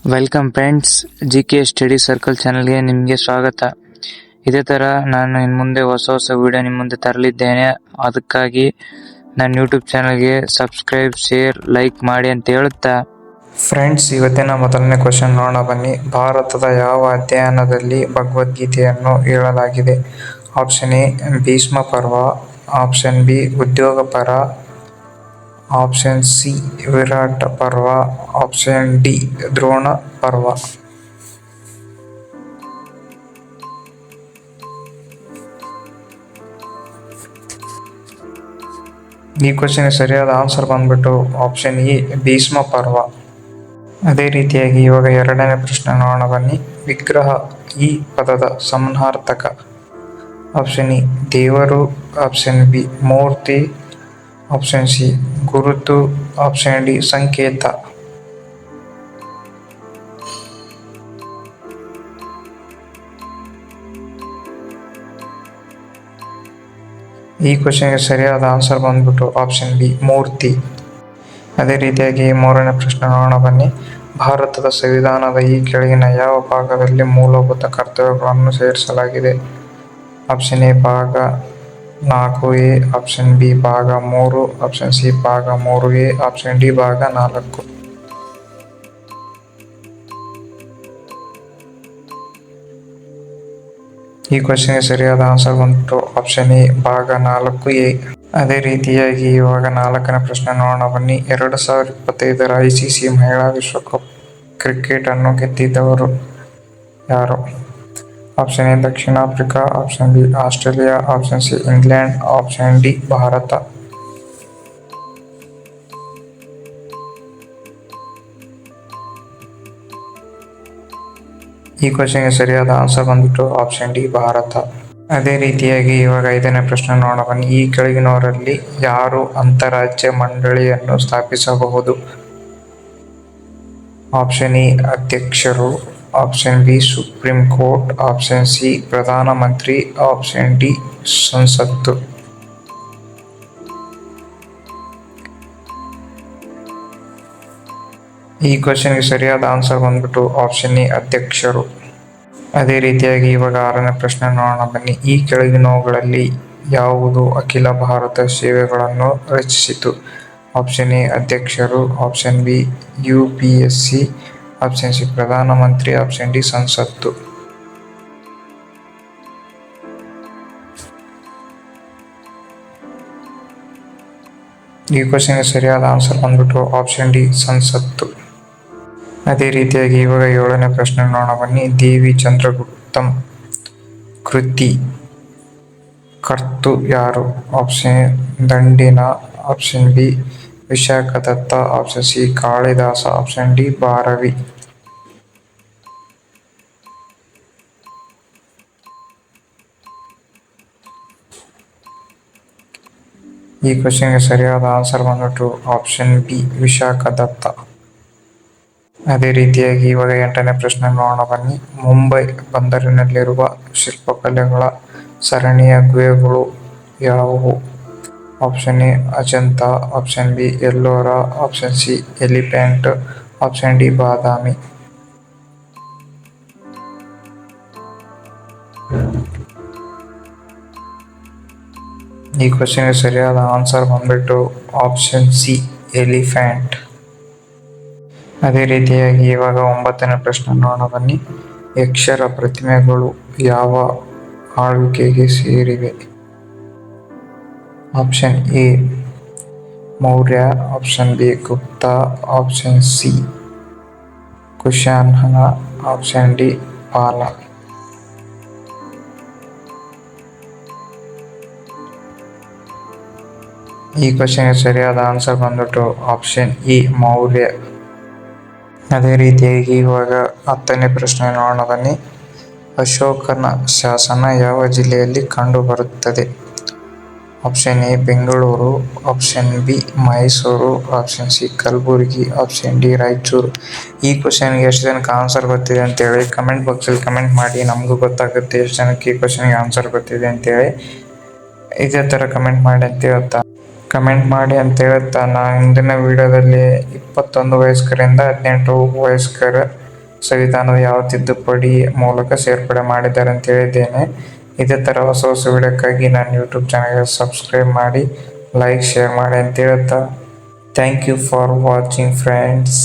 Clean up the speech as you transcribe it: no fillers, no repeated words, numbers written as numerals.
Welcome friends, GK study circle ಚಾನಲ್ಗೆ ನಿಮಗೆ ಸ್ವಾಗತ. ಇದೇ ಥರ ನಾನು ಇನ್ನು ಮುಂದೆ ಹೊಸ ವಿಡಿಯೋ ನಿಮ್ಮ ಮುಂದೆ ತರಲಿದ್ದೇನೆ. ಅದಕ್ಕಾಗಿ ನನ್ನ ಯೂಟ್ಯೂಬ್ ಚಾನಲ್ಗೆ ಸಬ್ಸ್ಕ್ರೈಬ್, ಶೇರ್, ಲೈಕ್ ಮಾಡಿ ಅಂತ ಹೇಳುತ್ತಾ ಫ್ರೆಂಡ್ಸ್, ಇವತ್ತಿನ ಮೊದಲನೇ ಕ್ವಶನ್ ನೋಡೋಣ ಬನ್ನಿ. ಭಾರತದ ಯಾವ ಅಧ್ಯಯನದಲ್ಲಿ ಭಗವದ್ಗೀತೆಯನ್ನು ಹೇಳಲಾಗಿದೆ? ಆಪ್ಷನ್ ಎ ಭೀಷ್ಮ ಪರ್ವ, ಆಪ್ಷನ್ ಬಿ ಉದ್ಯೋಗ ಪರ್ವ, ಆಪ್ಷನ್ ಸಿ ವಿರಾಟ ಪರ್ವ, ಆಪ್ಷನ್ ಡಿ ದ್ರೋಣ ಪರ್ವ. ಈ ಕ್ವಶನ್ ಸರಿಯಾದ ಆನ್ಸರ್ ಬಂದ್ಬಿಟ್ಟು ಆಪ್ಷನ್ ಎ ಭೀಷ್ಮ ಪರ್ವ. ಅದೇ ರೀತಿಯಾಗಿ ಇವಾಗ ಎರಡನೇ ಪ್ರಶ್ನೆ ನೋಡೋಣ ಬನ್ನಿ. ವಿಗ್ರಹ ಈ ಪದದ ಸಮಾನಾರ್ಥಕ? ಆಪ್ಷನ್ ಎ ದೇವರು, ಆಪ್ಷನ್ ಬಿ ಮೂರ್ತಿ, ಆಪ್ಷನ್ ಸಿ ಗುರುತು, ಆಪ್ಷನ್ ಡಿ ಸಂಕೇತ. ಈ ಕ್ವಶನ್ಗೆ ಸರಿಯಾದ ಆನ್ಸರ್ ಬಂದ್ಬಿಟ್ಟು ಆಪ್ಷನ್ ಬಿ ಮೂರ್ತಿ. ಅದೇ ರೀತಿಯಾಗಿ ಮೂರನೇ ಪ್ರಶ್ನೆ ನೋಡೋಣ ಬನ್ನಿ. ಭಾರತದ ಸಂವಿಧಾನದ ಈ ಕೆಳಗಿನ ಯಾವ ಭಾಗದಲ್ಲಿ ಮೂಲಭೂತ ಕರ್ತವ್ಯಗಳನ್ನು ಸೇರಿಸಲಾಗಿದೆ? ಆಪ್ಷನ್ ಎ ಭಾಗ 4A, ಆಪ್ಷನ್ ಬಿ ಭಾಗ 3, ಆಪ್ಷನ್ ಸಿ ಭಾಗ 3A, ಆಪ್ಷನ್ ಡಿ ಭಾಗ 4. ಈ ಕ್ವಶನ್ಗೆ ಸರಿಯಾದ ಆನ್ಸರ್ ಬಂದ್ಬಿಟ್ಟು ಆಪ್ಷನ್ ಎ ಭಾಗ 4A. ಅದೇ ರೀತಿಯಾಗಿ ಇವಾಗ ನಾಲ್ಕನೇ ಪ್ರಶ್ನೆ ನೋಡೋಣ ಬನ್ನಿ. 2025 ICC ಮಹಿಳಾ ವಿಶ್ವಕಪ್ ಕ್ರಿಕೆಟ್ ಅನ್ನು ಗೆದ್ದಿದ್ದವರು ಯಾರು? Option A Dakshina Africa, option B Australia, option C England, option D Bharat. ಈ ಕ್ವಶನ್ಗೆ ಸರಿಯಾದ ಆನ್ಸರ್ ಬಂದ್ಬಿಟ್ಟು ಆಪ್ಷನ್ ಡಿ ಭಾರತ. ಅದೇ ರೀತಿಯಾಗಿ ಇವಾಗ ಐದನೇ ಪ್ರಶ್ನೆ ನೋಡೋಣ ಬನ್ನಿ. ಈ ಕೆಳಗಿನವರಲ್ಲಿ ಯಾರು ಅಂತಾರಾಜ್ಯ ಮಂಡಳಿಯನ್ನು ಸ್ಥಾಪಿಸಬಹುದು? ಆಪ್ಷನ್ ಎ ಅಧ್ಯಕ್ಷರು, option B supreme court, option C ಪ್ರಧಾನಮಂತ್ರಿ, ಆಪ್ಷನ್ ಡಿ ಸಂಸತ್ತು. ಈ ಕ್ವಶನ್ಗೆ ಸರಿಯಾದ ಆನ್ಸರ್ ಬಂದ್ಬಿಟ್ಟು ಆಪ್ಷನ್ ಎ ಅಧ್ಯಕ್ಷರು. ಅದೇ ರೀತಿಯಾಗಿ ಇವಾಗ ಆರನೇ ಪ್ರಶ್ನೆ ನೋಡೋಣ ಬನ್ನಿ. ಈ ಕೆಳಗಿನವುಗಳಲ್ಲಿ ಯಾವುದು ಅಖಿಲ ಭಾರತ ಸೇವೆಗಳನ್ನು ರಚಿಸಿತು? ಆಪ್ಷನ್ ಎ ಅಧ್ಯಕ್ಷರು, option B UPSC, option C ಪ್ರಧಾನಮಂತ್ರಿ, ಆಪ್ಷನ್ ಡಿ ಸಂಸತ್ತು. ಈ ಕ್ವಶನ್ಗೆ ಸರಿಯಾದ ಆನ್ಸರ್ ಬಂದ್ಬಿಟ್ಟು ಆಪ್ಷನ್ ಡಿ ಸಂಸತ್ತು. ಅದೇ ರೀತಿಯಾಗಿ ಇವಾಗ ಏಳನೇ ಪ್ರಶ್ನೆ ನೋಡೋಣ ಬನ್ನಿ. ದೇವಿ ಚಂದ್ರಗುಪ್ತಂ ಕೃತಿ ಕರ್ತು ಯಾರು? Option A Dandina, option B Vishakhadatta, option C Kalidasa, option D Bharavi. ಈ ಕ್ವಶನ್ಗೆ ಸರಿಯಾದ ಆನ್ಸರ್ ಬಂದ್ಬಿಟ್ಟು ಆಪ್ಷನ್ ಬಿ ವಿಶಾಖದತ್ತ. ಅದೇ ರೀತಿಯಾಗಿ ಇವಾಗ ಎಂಟನೇ ಪ್ರಶ್ನೆ ನೋಡೋಣ ಬನ್ನಿ. ಮುಂಬೈ ಬಂದರಿನಲ್ಲಿರುವ ಶಿಲ್ಪಕಲೆಗಳ ಸರಣಿಯ ಗುಹೆಗಳು ಯಾವುವು? Option A Ajanta, option B Ellora, option C elephant, option D Badami. ಈ ಕ್ವಶನ್ಗೆ ಸರಿಯಾದ ಆನ್ಸರ್ ಬಂದ್ಬಿಟ್ಟು ಆಪ್ಷನ್ ಸಿ ಎಲಿಫೆಂಟ್. ಅದೇ ರೀತಿಯಾಗಿ ಇವಾಗ ಒಂಬತ್ತನೇ ಪ್ರಶ್ನೆ ನೋಡೋಣ ಬನ್ನಿ. ಯಕ್ಷರ ಪ್ರತಿಮೆಗಳು ಯಾವ ಆಳ್ವಿಕೆಗೆ ಸೇರಿವೆ? Option A Maurya, option B Gupta, option C Kushan, option D Pala. ಈ ಕ್ವಶನ್ಗೆ ಸರಿಯಾದ ಆನ್ಸರ್ ಬಂದ್ಬಿಟ್ಟು ಆಪ್ಷನ್ ಎ ಮೌರ್ಯ. ಅದೇ ರೀತಿಯಾಗಿ ಇವಾಗ ಹತ್ತನೇ ಪ್ರಶ್ನೆ ನೋಡೋಣ ಬನ್ನಿ. ಅಶೋಕನ ಶಾಸನ ಯಾವ ಜಿಲ್ಲೆಯಲ್ಲಿ ಕಂಡು ಬರುತ್ತದೆ? Option A Bengaluru, option B Mysuru, option C Kalaburagi, option D Raichur. ಈ ಕ್ವಶನ್ಗೆ ಎಷ್ಟು ಜನಕ್ಕೆ ಆನ್ಸರ್ ಗೊತ್ತಿದೆ ಅಂತೇಳಿ ಕಮೆಂಟ್ ಬಾಕ್ಸಲ್ಲಿ ಕಮೆಂಟ್ ಮಾಡಿ. ನಮಗೂ ಗೊತ್ತಾಗುತ್ತೆ ಎಷ್ಟು ಜನಕ್ಕೆ ಈ ಕ್ವಶನ್ಗೆ ಆನ್ಸರ್ ಗೊತ್ತಿದೆ ಅಂತೇಳಿ. ಇದೇ ಥರ ಕಮೆಂಟ್ ಮಾಡಿ ಅಂತ ಹೇಳ್ತಾ ನಾನು ಇಂದಿನ ವಿಡಿಯೋದಲ್ಲಿ 21 ವಯಸ್ಕರಿಂದ 18 ವಯಸ್ಕರ ಸಂವಿಧಾನದ ಯಾವ ತಿದ್ದುಪಡಿ ಮೂಲಕ ಸೇರ್ಪಡೆ ಮಾಡಿದ್ದಾರೆ ಅಂತ ಹೇಳಿದ್ದೇನೆ. ಇದೇ ಥರ ಹೊಸ ಹೊಸ ವಿಡಿಯೋಕ್ಕಾಗಿ ನನ್ನ ಯೂಟ್ಯೂಬ್ ಚಾನಲ್ಗೆ ಸಬ್ಸ್ಕ್ರೈಬ್ ಮಾಡಿ, ಲೈಕ್, ಶೇರ್ ಮಾಡಿ ಅಂತ ಹೇಳ್ತಾ thank you for watching friends.